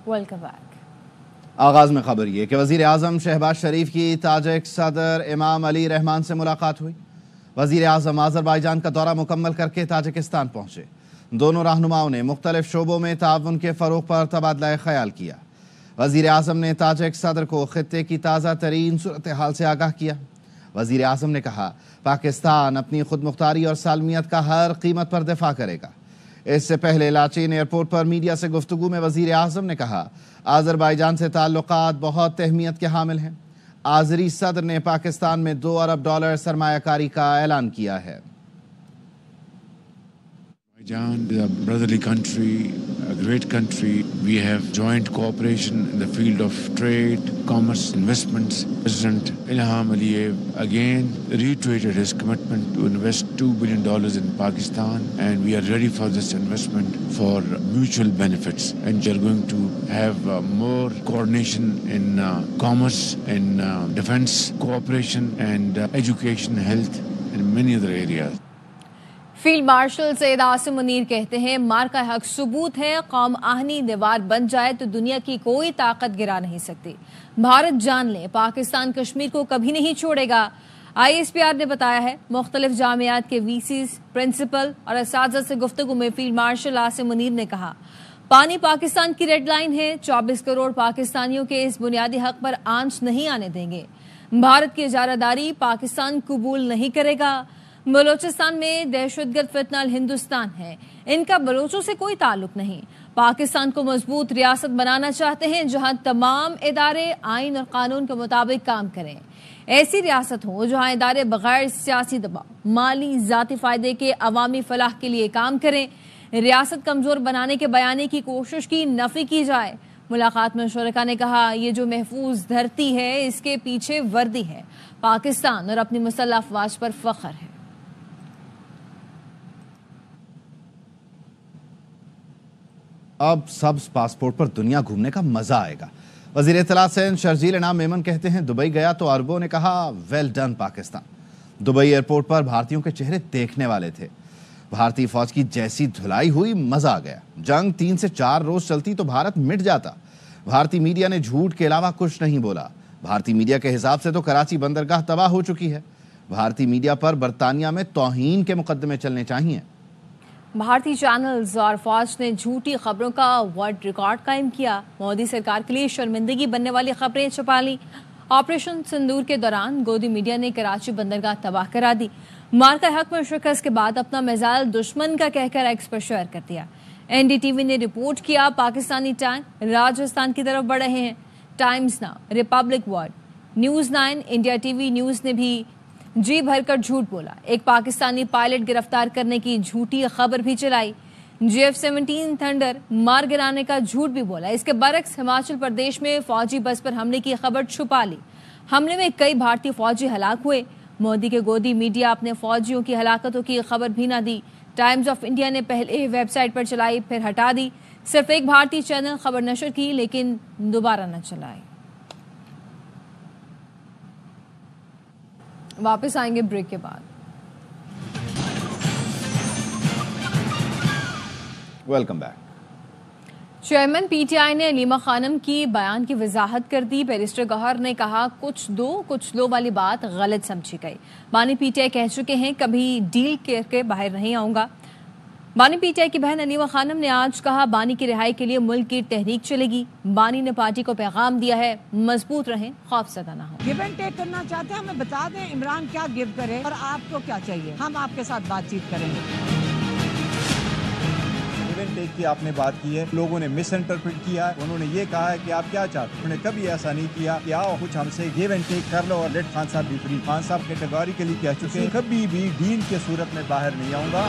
Welcome back. آغاز میں خبر یہ کہ وزیر اعظم شہباز شریف کی تاجک صدر امام علی رحمان سے ملاقات ہوئی۔ وزیر اعظم آذربائیجان کا دورہ مکمل کر کے تاجکستان پہنچے۔ دونوں رہنماؤں نے مختلف شعبوں میں تعاون کے فروغ پر تبادلہ خیال کیا۔ وزیر اعظم نے تاجک صدر کو خطے کی تازہ ترین صورتحال سے آگاہ کیا۔ وزیر اعظم نے کہا پاکستان اپنی خود مختاری اور سالمیت کا ہر قیمت پر دفاع کرے گا۔ اس سے پہلے لاچین ایئرپورٹ پر میڈیا سے گفتگو میں وزیر اعظم نے کہا آذربائیجان سے تعلقات بہت اہمیت کے حامل ہیں۔ آذری صدر نے پاکستان میں $2 ارب سرمایہ کاری کا اعلان کیا ہے۔ Azerbaijan is a brotherly country, a great country. We have joint cooperation in the field of trade, commerce, investments. President Ilham Aliyev again reiterated his commitment to invest $2 billion in Pakistan, and we are ready for this investment for mutual benefits. And we are going to have more coordination in commerce, in defense cooperation, and education, health, and many other areas. Field marshal Syed Asim Munir کہتے ہیں مارکا حق ثبوت ہے، قوم آہنی دیوار بن جائے تو دنیا کی کوئی طاقت گرا نہیں سکتی۔ بھارت جان لے پاکستان کشمیر کو کبھی نہیں چھوڑے گا۔ ISPR نے بتایا ہے مختلف جامعات کے VCs، پرنسپل اور اساتذہ سے گفتگو میں فیلڈ مارشل عاصم منیر نے کہا پانی پاکستان کی ریڈ لائن ہے، 24 کروڑ پاکستانیوں کے اس بنیادی حق پر آنچ نہیں آنے دیں گے۔ بھارت کی اجارہ داری پاکستان قبول نہیں کرے گا۔ بلوچستان میں دہشت گرد فتنہ ہندوستان ہے، ان کا بلوچوں سے کوئی تعلق نہیں۔ پاکستان کو مضبوط ریاست بنانا چاہتے ہیں جہاں تمام ادارے آئین اور قانون کے مطابق کام کریں۔ ایسی ریاست ہو جہاں ادارے بغیر سیاسی دباؤ، مالی ذاتی فائدے کے عوامی فلاح کے لیے کام کریں۔ ریاست کمزور بنانے کے بیانے کی کوشش کی نفی کی جائے۔ ملاقات میں شرکا نے کہا یہ جو محفوظ دھرتی ہے اس کے پیچھے وردی ہے، پاکستان اور اپنی مسلح افواج پر فخر ہے۔ اب سبز پاسپورٹ پر دنیا گھومنے کا مزہ آئے گا۔ وزیر اطلاعات سندھ شرجیل انعام میمن کہتے ہیں دبئی گیا تو عربوں نے کہا well done Pakistan. Dubai airport پر بھارتیوں کے چہرے دیکھنے والے تھے۔ بھارتی فوج کی جیسی دھلائی ہوئی مزہ آ گیا۔ جنگ 3 سے 4 روز چلتی تو بھارت مٹ جاتا۔ بھارتی میڈیا نے جھوٹ کے علاوہ کچھ نہیں بولا۔ بھارتی میڈیا کے حساب سے تو کراچی بندرگاہ تباہ ہو چکی ہے۔ بھارتی میڈیا پر برطانیہ میں توہین کے مقدمے چلنے چاہیے۔ بھارتی چینلز اور فوج نے جھوٹی خبروں کا ورلڈ ریکارڈ قائم کیا۔ مودی سرکار کے لیے شرمندگی بننے والی خبریں چھپا لی۔ آپریشن سندور کے دوران گودی میڈیا نے کراچی بندرگاہ تباہ کرا دی۔ مارکا حق میں شکست کے بعد اپنا میزائل دشمن کا کہہ کر ایکس پر شیئر کر دیا۔ NDTV نے رپورٹ کیا پاکستانی ٹینک راجستھان کی طرف بڑھ رہے ہیں۔ Times now, republic world, news 9، India TV news نے بھی جی بھر کر جھوٹ بولا۔ ایک پاکستانی پائلٹ گرفتار کرنے کی جھوٹی خبر بھی چلائی۔ GF-17 تھنڈر مار گرانے کا جھوٹ بھی بولا۔ اس کے برعکس ہماچل پردیش میں فوجی بس پر حملے کی خبر چھپا لی۔ حملے میں کئی بھارتی فوجی ہلاک ہوئے۔ مودی کے گودی میڈیا اپنے فوجیوں کی ہلاکتوں کی خبر بھی نہ دی۔ ٹائمز آف انڈیا نے پہلے ویب سائٹ پر چلائی پھر ہٹا دی۔ صرف ایک بھارتی چینل خبر نشر کی لیکن دوبارہ نہ چلائی۔ واپس آئیں گے بریک کے بعد۔ Welcome back. چیئرمین PTI نے علیمہ خانم کی بیان کی وضاحت کر دی۔ بیرسٹر گوہر نے کہا کچھ دو کچھ لو والی بات غلط سمجھی گئی۔ بانی PTI کہہ چکے ہیں کبھی ڈیل کر کے باہر نہیں آؤں گا۔ بانی PTI کی بہن علیمہ خانم نے آج کہا بانی کی رہائی کے لیے ملک کی تحریک چلے گی۔ بانی نے پارٹی کو پیغام دیا ہے مضبوط رہیں، خوف زدہ نہ ہو۔ گیو اینڈ ٹیک کرنا چاہتے ہیں، ہمیں بتا دیں عمران کیا گیو کرے اور آپ کو کیا چاہیے، ہم آپ کے ساتھ بات چیت کریں گے۔ گیو اینڈ ٹیک کی آپ نے بات کی ہے، لوگوں نے مس انٹرپریٹ کیا ہے، انہوں نے یہ کہا ہے کہ آپ کیا چاہتے ہیں، انہوں نے کبھی ایسا نہیں کیا کہ آؤ کچھ ہم سے گیو اینڈ ٹیک کر لو اور لیٹ خان صاحب بھی فری۔ خان صاحب کیٹیگوریکلی کہہ چکے ہیں کبھی بھی ڈیل کی صورت میں باہر نہیں آؤں گا۔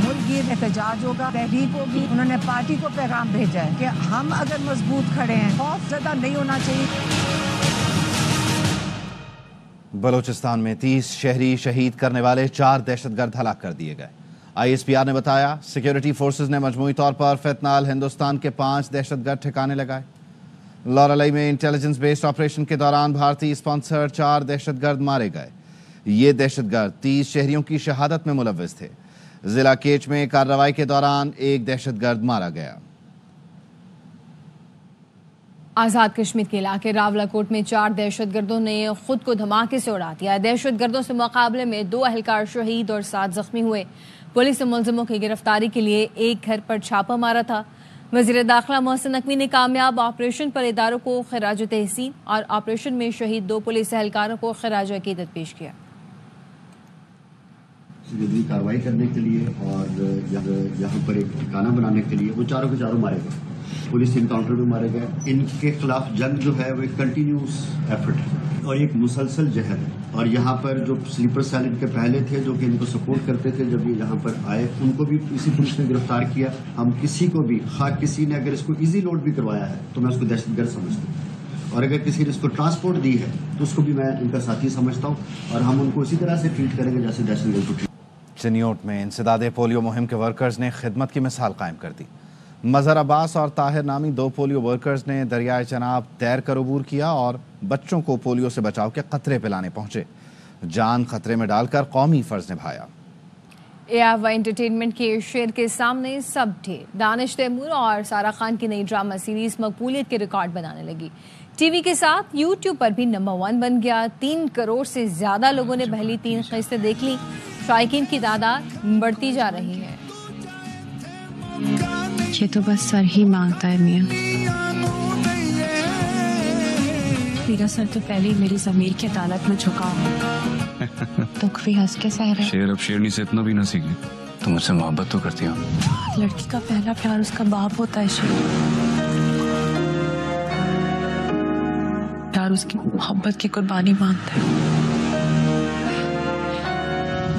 ملک احتجاج ہوگا، تحریک ہوگی۔ انہوں نے پارٹی کو پیغام بھیجا ہے کہ ہم اگر مضبوط کھڑے ہیں، خوف زدہ نہیں ہونا چاہیے۔ بلوچستان میں 30 شہری شہید کرنے والے 4 دہشت گرد ہلاک کر دیے گئے۔ ISPR نے بتایا سیکیورٹی فورسز نے مجموعی طور پر فتنہ ہندوستان کے 5 دہشت گرد ٹھکانے لگائے۔ لورالائی میں انٹیلیجنس بیسڈ آپریشن کے دوران بھارتی اسپانسر 4 دہشت گرد مارے گئے۔ یہ دہشت گرد 30 شہریوں کی شہادت میں ملوث تھے۔ ضلع کیچ میں کارروائی کے دوران ایک دہشت گرد مارا گیا۔ آزاد کشمیر کے علاقے راولا کوٹ میں 4 دہشت گردوں نے خود کو دھماکے سے اڑا دیا. دہشت گردوں سے مقابلے میں 2 اہلکار شہید اور 7 زخمی ہوئے. پولیس نے ملزموں کی گرفتاری کے لیے ایک گھر پر چھاپہ مارا تھا. وزیر داخلہ محسن نقوی نے کامیاب آپریشن پر اداروں کو خراج تحسین اور آپریشن میں شہید 2 پولیس اہلکاروں کو خراج عقیدت پیش کیا. جدید کارروائی کرنے کے لیے اور یہاں پر ایک ٹھکانہ بنانے کے لیے وہ چاروں کے چاروں مارے گئے. پولیس انکاؤنٹر میں مارے گئے. ان کے خلاف جنگ جو ہے وہ ایک کنٹینیوس ایفرٹ ہے اور ایک مسلسل جہد ہے. اور یہاں پر جو سلیپر سیل ان کے پہلے تھے جو کہ ان کو سپورٹ کرتے تھے, جب یہ یہاں پر آئے ان کو بھی اسی پولیس نے گرفتار کیا. ہم کسی کو بھی کسی نے اگر اس کو ایزی لوڈ بھی کروایا ہے تو میں اس کو دہشت گرد سمجھتا ہوں, اور اگر کسی نے اس کو ٹرانسپورٹ دی ہے تو اس کو بھی میں ان کا ساتھی سمجھتا ہوں, اور ہم ان کو اسی طرح سے ٹریٹ کریں گے جیسے دہشت گرد کو ٹریٹ. چنیوٹ میں انسداد پولیو مہم کے ورکرز نے خدمت کی مثال قائم کر دی. مظہر عباس اور طاہر نامی 2 پولیو ورکرز نے دریائے چناب تیر کر عبور کیا اور بچوں کو پولیو سے بچاؤ کے قطرے پلانے پہنچے. جان خطرے میں ڈال کر قومی فرض نبھایا. ARY انٹرٹینمنٹ کے شیر کے سامنے سب تھے. دانش تیمور اور سارا خان کی نئی ڈرامہ سیریز مقبولیت کے ریکارڈ بنانے لگی. ٹی وی کے ساتھ یوٹیوب پر بھی نمبر 1 بن گیا. 3 کروڑ سے زیادہ لوگوں نے پہلی 3 قسطیں دیکھ لی. شائقین کی تعداد بڑھتی جا رہی ہے. یہ تو بس سر ہی مانگتا ہے میاں. میرا سر تو پہلے ہی میری ضمیر کی عدالت میں جھکا ہوا. تخفی ہنس کے سہ رہا ہے. شیر اب شیرنی سے اتنا بھی نہ سیکھے. تم مجھ سے محبت تو کرتی ہو. لڑکی کا پہلا پیار اس کا باپ ہوتا ہے. شیر پیار اس کی محبت کی قربانی مانگتا ہے.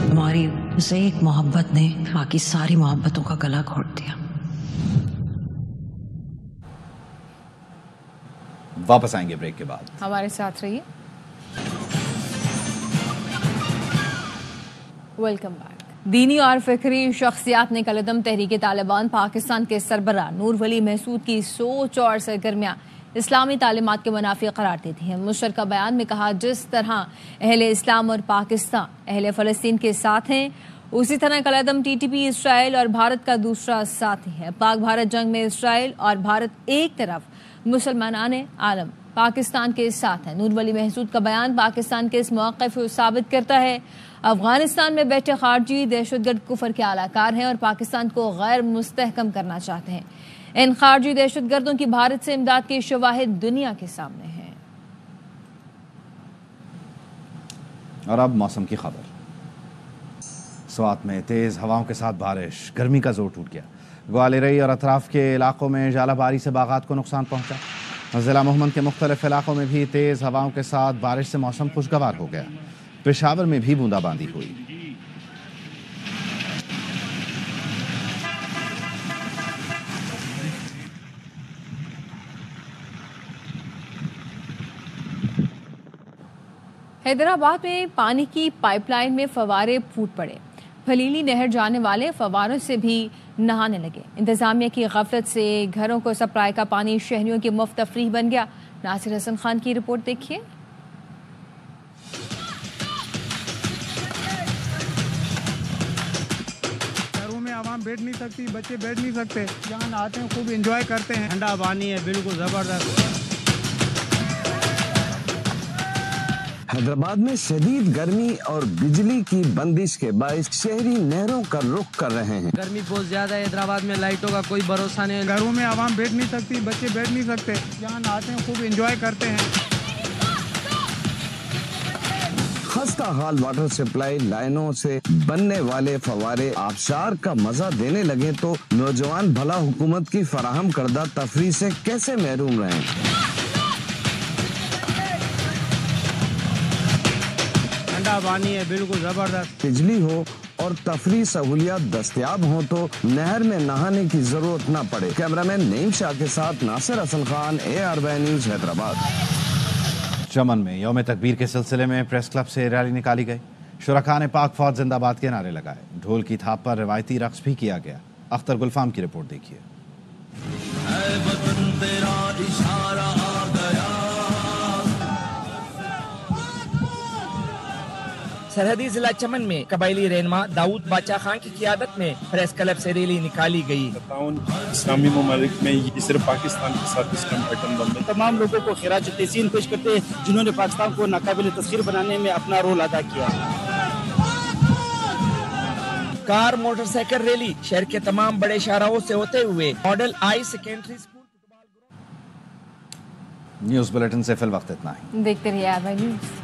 ہماری اسے ایک محبت نے باقی ساری محبتوں کا گلا گھونٹ دیا. واپس آئیں گے بریک کے بعد. ہمارے ساتھ رہیے. Welcome back. دینی اور فکری شخصیات نے کالعدم تحریک طالبان پاکستان کے سربراہ نور ولی محسود کی سوچ اور سرگرمیاں اسلامی تعلیمات کے منافی قرار دیتی ہیں. مشترکہ بیان میں کہا جس طرح اہل اسلام اور پاکستان اہل فلسطین کے ساتھ ہیں اسی طرح کالعدم TTP اسرائیل اور بھارت کا دوسرا ساتھی ہے. پاک بھارت جنگ میں اسرائیل اور بھارت ایک طرف, مسلمانان عالم پاکستان کے ساتھ ہیں. نور ولی محسود کا بیان پاکستان کے اس موقف کو ثابت کرتا ہے. افغانستان میں بیٹھے خارجی دہشت گرد کفر کے اعلی کار ہیں اور پاکستان کو غیر مستحکم کرنا چاہتے ہیں. ان خارجی دہشت گردوں کی بھارت سے امداد کے شواہد دنیا کے سامنے ہیں. اور اب موسم کی خبر. سوات میں تیز ہواؤں کے ساتھ بارش, گرمی کا زور ٹوٹ گیا. گوالیرئی اور اطراف کے علاقوں میں ژالہ باری سے باغات کو نقصان پہنچا. ضلع محمد کے مختلف علاقوں میں بھی تیز ہواؤں کے ساتھ بارش سے موسم خوشگوار ہو گیا. پشاور میں بھی بوندا باندی ہوئی. حیدرآباد میں پانی کی پائپ لائن میں فوارے پھوٹ پڑے. پھلیلی نہر جانے والے فواروں سے بھی نہانے لگے. انتظامیہ کی غفلت سے گھروں کو سپلائی کا پانی شہریوں کی مفت تفریح بن گیا. ناصر حسن خان کی رپورٹ دیکھیے. گھروں میں عوام بیٹھ نہیں سکتی, بچے بیٹھ نہیں سکتے. یہاں آتے ہیں, خوب انجوائے کرتے ہیں. ٹھنڈا پانی ہے, بالکل زبردست. حیدرآباد میں شدید گرمی اور بجلی کی بندش کے باعث شہری نہروں کا رخ کر رہے ہیں. گرمی بہت زیادہ ہے حیدرآباد میں, لائٹوں کا کوئی بھروسہ نہیں. گھروں میں عوام بیٹھ نہیں سکتی, بچے بیٹھ نہیں سکتے. یہاں آتے ہیں, خوب انجوائے کرتے ہیں. خستہ حال واٹر سپلائی لائنوں سے بننے والے فوارے آبشار کا مزہ دینے لگے تو نوجوان بھلا حکومت کی فراہم کردہ تفریح سے کیسے محروم رہیں. پانی ہے, بالکل زبردست. بجلی ہو اور تفریح سہولیات دستیاب ہوں تو نہر میں نہانے کی ضرورت نہ پڑے. کیمرامین نعیم شاہ کے ساتھ ناصر حسن خان, ARY نیوز حیدرآباد. چمن میں یوم تکبیر کے سلسلے میں پریس کلب سے ریلی نکالی گئی. شرکاء نے پاک فوج زندہ باد کے نعرے لگائے. ڈھول کی تھاپ پر روایتی رقص بھی کیا گیا. اختر گلفام کی رپورٹ دیکھیے. سرحدی ضلع چمن میں قبائلی رہنما داؤد باچا خان کی قیادت میں پریس کلب سے ریلی نکالی گئی. تعاون اسلامی ممالک میں یہ صرف پاکستان کے ساتھ اسلام ایٹم بم میں تمام لوگوں کو خراج تحسین پیش کرتے ہیں جنہوں نے پاکستان کو ناقابل تسخیر بنانے میں اپنا رول ادا کیا. کار موٹر سائیکل ریلی شہر کے تمام بڑے شاہراہوں سے ہوتے ہوئے model I secondary school. News bulletin سے فی الوقت اتنا ہی. دیکھتے رہیے آر وائی نیوز.